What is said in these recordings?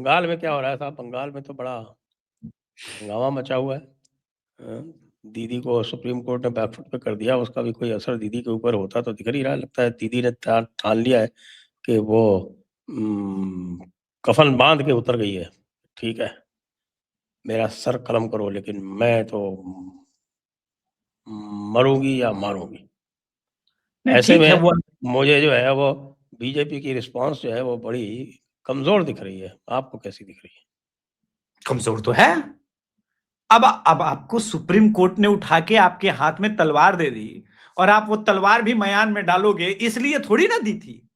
बंगाल में क्या हो रहा है साहब? बंगाल में तो बड़ा हंगामा मचा हुआ है। दीदी को सुप्रीम कोर्ट ने बैकफुट पे कर दिया, उसका भी कोई असर दीदी के ऊपर होता तो दिख नहीं रहा। लगता है दीदी ने ठान लिया है कि वो कफन बांध के उतर गई है। ठीक है, मेरा सर कलम करो, लेकिन मैं तो मरूंगी या मारूंगी। ऐसे ठीक है। में वो मुझे जो है वो बीजेपी की रिस्पांस जो है वो बड़ी कमजोर दिख रही है। आपको कैसी दिख रही है? कमजोर तो है। अब आपको सुप्रीम कोर्ट ने उठा के आपके हाथ में तलवार दे दी, और आप वो तलवार भी मयान में डालोगे, इसलिए थोड़ी ना दी थी।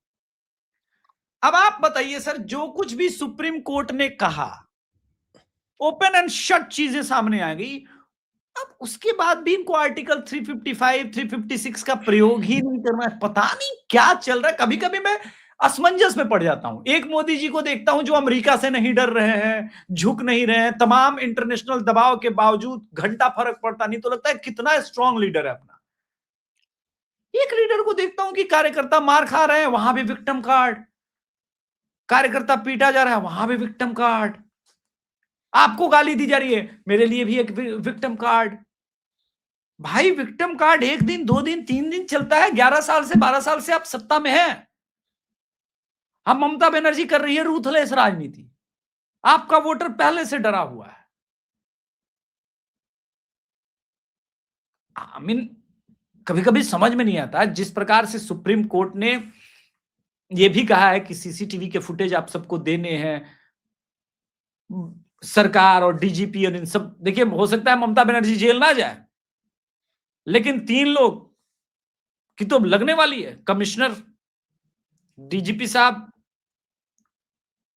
अब आप बताइए सर, जो कुछ भी सुप्रीम कोर्ट ने कहा, ओपन एंड शट चीजें सामने आ गई। अब उसके बाद भी इनको आर्टिकल 355, 356 का प्रयोग ही नहीं करना है। पता नहीं क्या चल रहा है। कभी कभी मैं असमंजस में पड़ जाता हूं। एक मोदी जी को देखता हूं जो अमेरिका से नहीं डर रहे हैं, झुक नहीं रहे हैं, तमाम इंटरनेशनल दबाव के बावजूद घंटा फर्क पड़ता नहीं, तो लगता है कितना स्ट्रांग लीडर है अपना। एक लीडर को देखता हूं कि कार्यकर्ता मार खा रहे हैं, वहां भी विक्टिम कार्ड, कार्यकर्ता पीटा जा रहा है, वहां भी विक्टिम कार्ड, आपको गाली दी जा रही है, मेरे लिए भी एक विक्टिम कार्ड। भाई विक्टिम कार्ड 1 दिन 2 दिन 3 दिन चलता है। 11 साल से 12 साल से आप सत्ता में हैं। अब ममता बनर्जी कर रही है रूथलेस राजनीति। आपका वोटर पहले से डरा हुआ है। आई मीन, कभी कभी समझ में नहीं आता जिस प्रकार से सुप्रीम कोर्ट ने यह भी कहा है कि सीसीटीवी के फुटेज आप सबको देने हैं, सरकार और डीजीपी और इन सब। देखिए, हो सकता है ममता बनर्जी जेल ना जाए, लेकिन 3 लोग की तो लगने वाली है, कमिश्नर, डीजीपी साहब,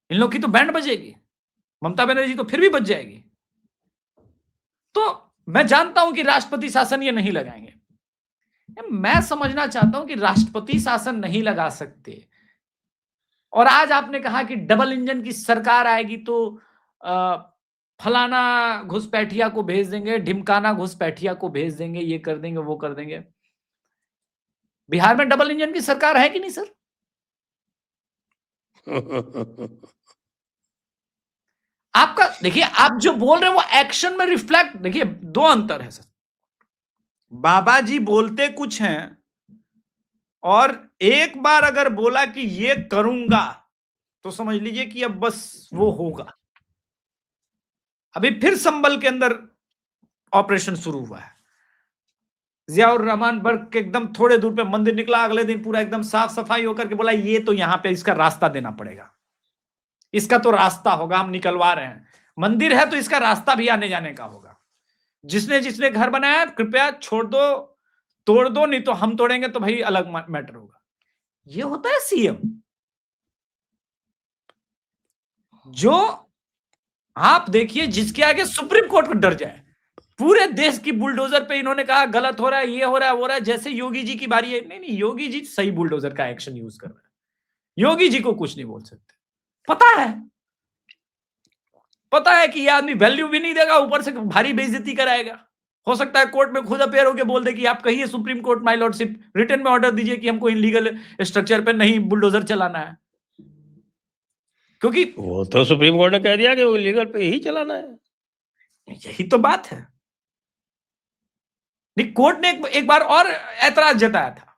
इन लोग की तो बैंड बजेगी। ममता बनर्जी तो फिर भी बच जाएगी। तो मैं जानता हूं कि राष्ट्रपति शासन ये नहीं लगाएंगे। मैं समझना चाहता हूं कि राष्ट्रपति शासन नहीं लगा सकते, और आज आपने कहा कि डबल इंजन की सरकार आएगी तो फलाना घुसपैठिया को भेज देंगे, ढिमकाना घुसपैठिया को भेज देंगे, ये कर देंगे, वो कर देंगे। बिहार में डबल इंजन की सरकार है कि नहीं सर? आपका देखिए, आप जो बोल रहे हैं वो एक्शन में रिफ्लेक्ट, देखिए 2 अंतर है सर। बाबा जी बोलते कुछ हैं, और एक बार अगर बोला कि ये करूंगा तो समझ लीजिए कि अब बस वो होगा। अभी फिर संभल के अंदर ऑपरेशन शुरू हुआ है। जियाउर रहमान बर्ग के एकदम थोड़े दूर पे मंदिर निकला, अगले दिन पूरा एकदम साफ सफाई होकर के बोला ये तो यहां पे इसका रास्ता देना पड़ेगा, इसका तो रास्ता होगा, हम निकलवा रहे हैं। मंदिर है तो इसका रास्ता भी आने जाने का होगा। जिसने जिसने घर बनाया कृपया छोड़ दो, तोड़ दो, नहीं तो हम तोड़ेंगे तो भाई अलग मैटर होगा। ये होता है सीएम, जो आप देखिए जिसके आगे सुप्रीम कोर्ट डर जाए। पूरे देश की बुलडोजर पे इन्होंने कहा गलत हो रहा है, ये हो रहा है, वो हो रहा है। जैसे योगी जी की बारी है, नहीं नहीं, योगी जी सही बुलडोजर का एक्शन यूज कर रहे हैं, योगी जी को कुछ नहीं बोल सकते। पता है कि ये आदमी वैल्यू भी नहीं देगा, ऊपर से भारी बेइज्जती कराएगा। हो सकता है कोर्ट में खुद अपेयर होकर बोल दे कि आप कहिए supreme court my lordship, return में ऑर्डर दीजिए कि हमको इनलीगल स्ट्रक्चर पे नहीं बुलडोजर चलाना है। क्योंकि वो तो सुप्रीम कोर्ट ने कह दिया कि वो लीगल पे ही चलाना है। यही तो बात है। नहीं, कोर्ट ने एक बार और ऐतराज जताया था।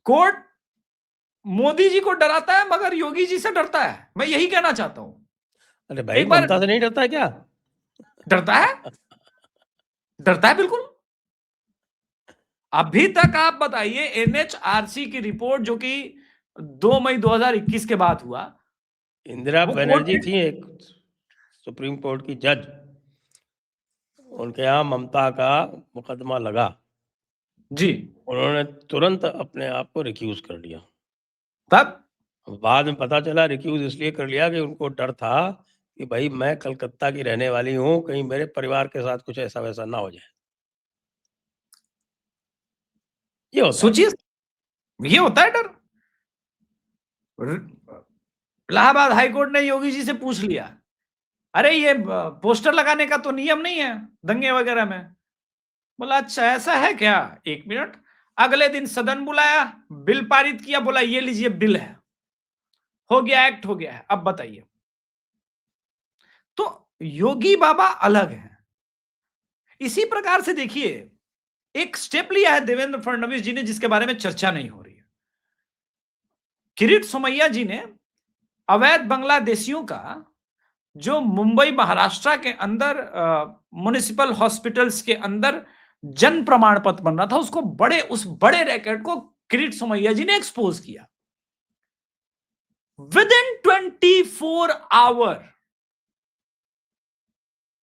कोर्ट मोदी जी को डराता है मगर योगी जी से डरता है। मैं यही कहना चाहता हूं। अरे भाई, एक बार ममता से नहीं डरता है क्या? डरता है, डरता है बिल्कुल। अभी तक आप बताइए, एनएचआरसी की रिपोर्ट जो कि 2 मई 2021 के बाद हुआ, इंदिरा वो कोर्ट बनर्जी ने थी एक सुप्रीम कोर्ट की जज, उनके यहाँ ममता का मुकदमा लगा, जी, उन्होंने तुरंत अपने आप को रिक्यूज कर लिया। तब बाद में पता चला रिक्यूज इसलिए कर लिया कि उनको डर था कि भाई मैं कलकत्ता की रहने वाली हूँ, कहीं मेरे परिवार के साथ कुछ ऐसा वैसा ना हो जाए। ये होता है सोचिए, डर। ये होता है डर। इलाहाबाद हाईकोर्ट ने योगी जी से पूछ लिया, अरे ये पोस्टर लगाने का तो नियम नहीं है दंगे वगैरह में। बोला अच्छा ऐसा है क्या, 1 मिनट। अगले दिन सदन बुलाया, बिल पारित किया, बोला ये लीजिए बिल है, हो गया, एक्ट हो गया है। अब बताइए तो योगी बाबा अलग है। इसी प्रकार से देखिए, एक स्टेप लिया है देवेंद्र फडणवीस जी ने जिसके बारे में चर्चा नहीं हो रही है। किरीट सोमैया जी ने अवैध बांग्लादेशियों का जो मुंबई महाराष्ट्र के अंदर म्युनिसिपल हॉस्पिटल्स के अंदर जन्म प्रमाण पत्र बन रहा था, उसको उस बड़े रैकेट को किरीट सोमैया जी ने एक्सपोज किया। विद इन 24 आवर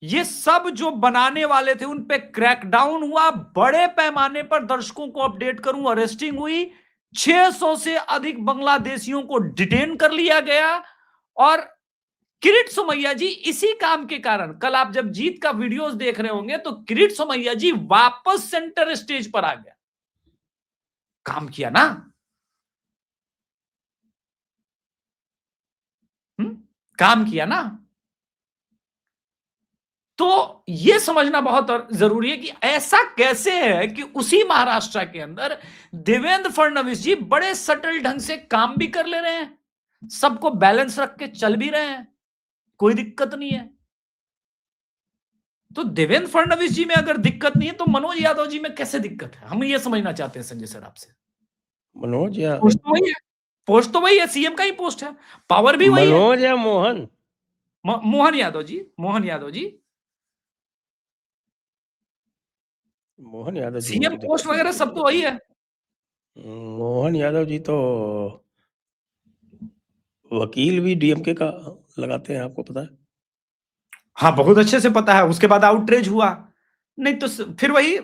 ये सब जो बनाने वाले थे उन पे क्रैकडाउन हुआ, बड़े पैमाने पर दर्शकों को अपडेट करूं, अरेस्टिंग हुई, 600 से अधिक बांग्लादेशियों को डिटेन कर लिया गया। और किरीट सोमैया जी इसी काम के कारण, कल आप जब जीत का वीडियोस देख रहे होंगे तो किरीट सोमैया जी वापस सेंटर स्टेज पर आ गया। काम किया ना, काम किया ना। तो यह समझना बहुत जरूरी है कि ऐसा कैसे है कि उसी महाराष्ट्र के अंदर देवेंद्र फडणवीस जी बड़े सटल ढंग से काम भी कर ले रहे हैं, सबको बैलेंस रख के चल भी रहे हैं, कोई दिक्कत नहीं है। तो देवेंद्र फडणवीस जी में अगर दिक्कत नहीं है तो मनोज यादव जी में कैसे दिक्कत है, हम ये समझना चाहते हैं संजय सर आपसे। मनोज या पोस्ट तो वही है, पोस्ट तो वही है, सीएम का ही पोस्ट है, पावर भी वही है। मनोज या मोहन? मोहन यादव जी, मोहन यादव जी, मोहन यादव जी सीएम पोस्ट वगैरह सब तो वही है। मोहन यादव जी तो वकील भी डीएमके का लगाते हैं, आपको पता है? हाँ, बहुत अच्छे से पता है। उसके बाद आउटरीच हुआ, नहीं तो फिर वही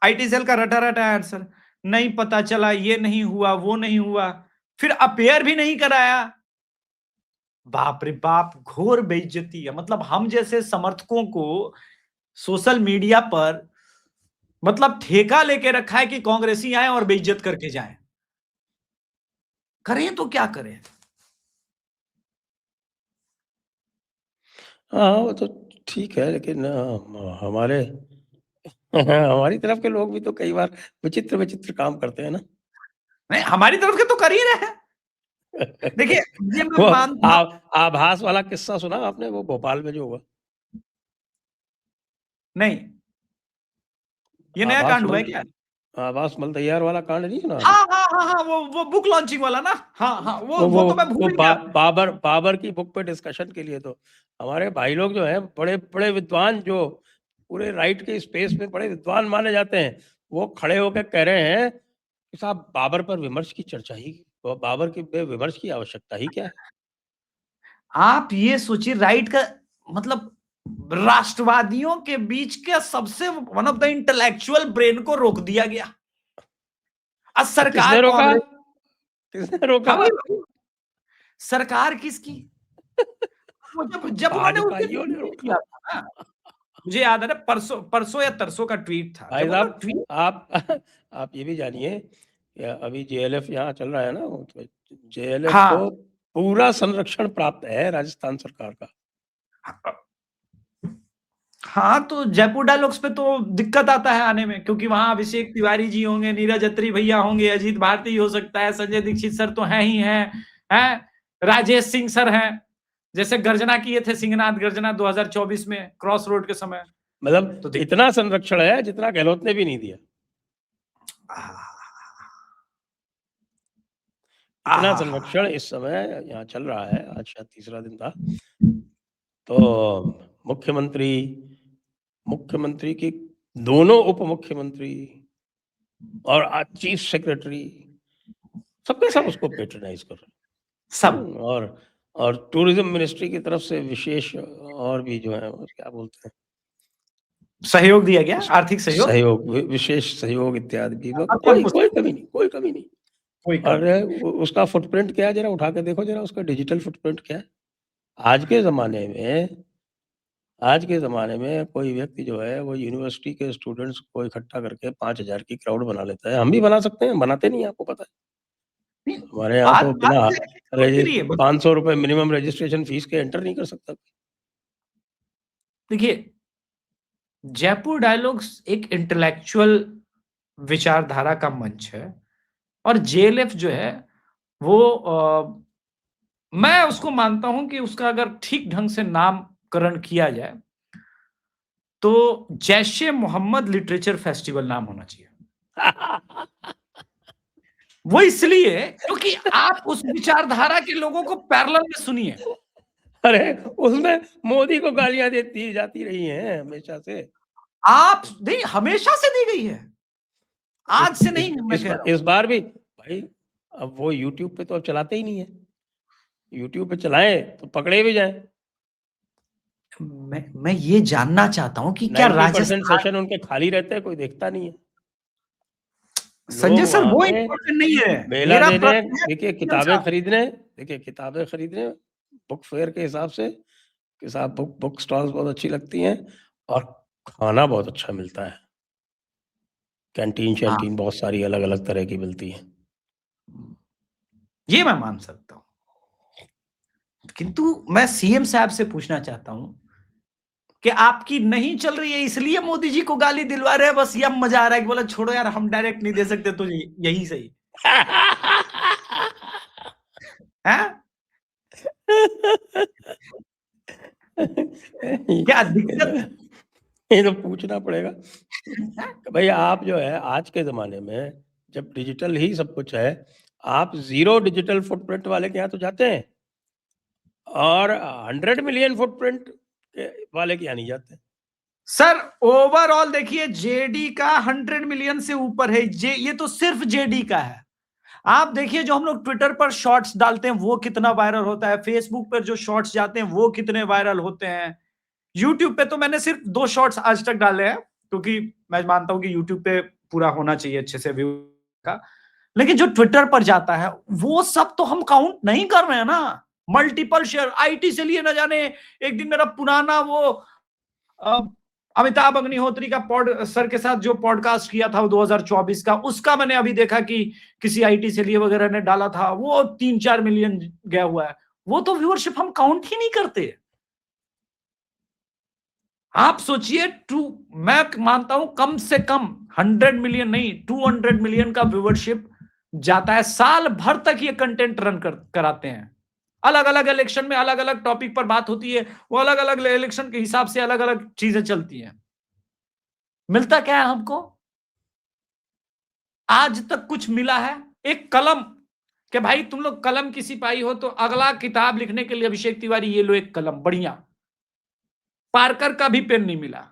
आईटी सेल का रटा रटा आंसर, नहीं पता चला, ये नहीं हुआ, वो नहीं हुआ, फिर अपेयर भी नहीं कराया। बाप रे बाप, घोर बेइज्जती है। मतलब हम जैसे समर्थकों को सोशल मीडिया पर मतलब ठेका लेके रखा है कि कांग्रेसी आए और बेइज्जत करके जाएं। करें तो क्या करें? हाँ, वो तो ठीक है, लेकिन हमारे हमारी तरफ के लोग भी तो कई बार विचित्र काम करते हैं ना। नहीं, हमारी तरफ के तो कर ही रहे हैं। देखिए, ये मैं वो मानता हूं। आभास वाला किस्सा सुना आपने, वो भोपाल में जो हुआ? नहीं, ये नया कांड हुआ है क्या? आभास मलतैयार वाला कांड नहीं सुना? हाँ हाँ हाँ हाँ, वो बुक लॉन्चिंग वाला ना। हाँ हाँ, वो तो मैं भूल गया। बाबर की बुक पे डिस्कशन के लिए तो हमारे भाई लोग जो हैं, बड़े बड़े विद्वान, जो पूरे राइट के स्पेस में बड़े विद्वान माने जाते हैं, वो खड़े होकर कह रहे हैं कि साहब बाबर पर विमर्श की चर्चा ही, बाबर की विमर्श की आवश्यकता ही क्या है? आप ये सोचिए, राइट का मतलब राष्ट्रवादियों के बीच के सबसे one of the intellectual brain को रोक दिया गया। सरकार किसने रोका? कांग्रेस, किसने रोका? हाँ भाई, सरकार किसकी? वो जब उन्होंने उस दिन भाजपाइयों ने ट्वीट रोका। किया था ना, मुझे याद है ना, परसों परसों या तरसों का ट्वीट था, भाई जब उन्होंने साहब, ट्वीट। आप आप ये भी जानिए, अभी जेएलएफ यहाँ चल रहा है ना, तो जेएलएफ हाँ को पूरा संरक्षण प्राप्त है राजस्थान सरकार का। हाँ, तो जयपुर डायलॉग्स पे तो दिक्कत आता है आने में, क्योंकि वहां अभिषेक तिवारी जी होंगे, नीरज अत्री भैया होंगे, अजीत भारती हो सकता है, संजय दीक्षित सर तो हैं ही हैं, राजेश सिंह सर हैं, जैसे गर्जना किए थे सिंहनाथ गर्जना 2024 में क्रॉस रोड के समय। मतलब तो इतना संरक्षण है जितना गहलोत ने भी नहीं दिया। इतना संरक्षण इस समय यहाँ चल रहा है, आज शायद तीसरा दिन था। तो मुख्यमंत्री की दोनों उप मुख्यमंत्री और चीफ सेक्रेटरी सबके सब उसको पेट्रोनाइज कर रहे हैं सब। और टूरिज्म मिनिस्ट्री की तरफ से विशेष और भी जो है क्या बोलते हैं, सहयोग दिया गया, आर्थिक सहयोग, विशेष सहयोग इत्यादि भी। कोई कोई कमी नहीं, कोई कमी नहीं। कोई और उसका फुटप्रिंट क्या है, जरा उठा के देखो, जरा उसका डिजिटल फुटप्रिंट क्या है। आज के ज़माने में कोई व्यक्ति जो है वो यूनिवर्सिटी के स्टूडेंट्स को इकट्ठा करके 5000 की क्राउड बना लेता है। हम भी बना सकते हैं, बनाते नहीं, आपको पता है। हमारे यहाँ तो बिना 500 रुपए मिनिमम रजिस्ट्रेशन फीस के एंटर नहीं कर सकता। देखिए, जयपुर डायलॉग्स एक इंटेलेक्चुअल विचारधारा का मंच है, और जेएलएफ जो है वो मैं उसको मानता हूं कि उसका अगर ठीक ढंग से नाम नामकरण किया जाए तो जैशे मोहम्मद लिटरेचर फेस्टिवल नाम होना चाहिए। वो इसलिए क्योंकि आप उस विचारधारा के लोगों को पैरेलल में सुनिए। अरे उसमें मोदी को गालियां देती जाती रही हैं हमेशा से। आप नहीं, हमेशा से दी गई है, आज से नहीं मैं कह रहा हूं। इस बार भी भाई, अब वो यूट्यूब पे तो अब चलाते ही नहीं है। यूट्यूब पे चलाएं तो पकड़े भी जाएं। मैं ये जानना चाहता हूं कि क्या 90% राजस्थान, सेशन उनके खाली रहते हैं, कोई देखता नहीं है। संजय लोग सर वहां वो पे इम्पोर्टेंट नहीं है, मेला मेरा देने, प्रश्न है देखिए किताबें खरीदने बुक फेयर के हिसाब से कि साहब बुक स्टॉल्स बहुत अच्छी लगती हैं और खाना बहुत अच्छा मिलता है। कैंटीन हाँ, शैंटीन बहुत सारी अलग अलग तरह की मिलती है। ये मैं मान सकता हूं, किंतु मैं सीएम साहब से पूछना चाहता हूं कि आपकी नहीं चल रही है इसलिए मोदी जी को गाली दिलवा रहे हैं, बस ये मजा आ रहा है कि बोला छोड़ो यार हम डायरेक्ट नहीं दे सकते तो यही सही है। क्या दिक्कत ये तो पूछना पड़ेगा कि भाई आप जो है आज के ज़माने में जब डिजिटल ही सब कुछ है, आप 0 डिजिटल फुटप्रिंट वाले के यहाँ तो जाते हैं और 100 मिलियन फुटप्रिंट वाले के यहाँ नहीं जाते। सर ओवरऑल देखिए जेडी का 100 मिलियन से ऊपर है, ये तो सिर्फ जेडी का है। आप देखिए जो हम लोग ट्विटर पर शॉर्ट्स डालते हैं वो कितना वायरल होता है, फेसबुक पर जो शॉर्ट्स जाते हैं वो कितने वायरल होते हैं। यूट्यूब पे तो मैंने सिर्फ 2 शॉर्ट्स आज तक डाले हैं क्योंकि मैं मानता हूं कि यूट्यूब पे पूरा होना चाहिए अच्छे से व्यू का, लेकिन जो ट्विटर पर जाता है वो सब तो हम काउंट नहीं कर रहे हैं ना। मल्टीपल शेयर आईटी से लिए, न जाने एक दिन मेरा पुराना वो अमिताभ अग्निहोत्री का पॉड सर के साथ जो पॉडकास्ट किया था वो 2024 का, उसका मैंने अभी देखा कि किसी आईटी से लिए वगैरह ने डाला था, वो 3-4 मिलियन गया हुआ है। वो तो व्यूअरशिप हम काउंट ही नहीं करते। आप सोचिए मैं मानता हूं कम से कम 100 मिलियन नहीं 200 मिलियन का व्यूअरशिप जाता है, साल भर तक ये कंटेंट रन कराते हैं। अलग अलग इलेक्शन में अलग अलग टॉपिक पर बात होती है, वो अलग अलग इलेक्शन के हिसाब से अलग अलग चीजें चलती हैं। मिलता क्या है हमको? आज तक कुछ मिला है? एक कलम, कि भाई तुम लोग कलम की सिपाही हो तो अगला किताब लिखने के लिए अभिषेक तिवारी ये लो एक कलम बढ़िया। पार्कर का भी पेन नहीं मिला।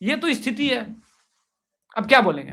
ये तो स्थिति है, अब क्या बोलेंगे।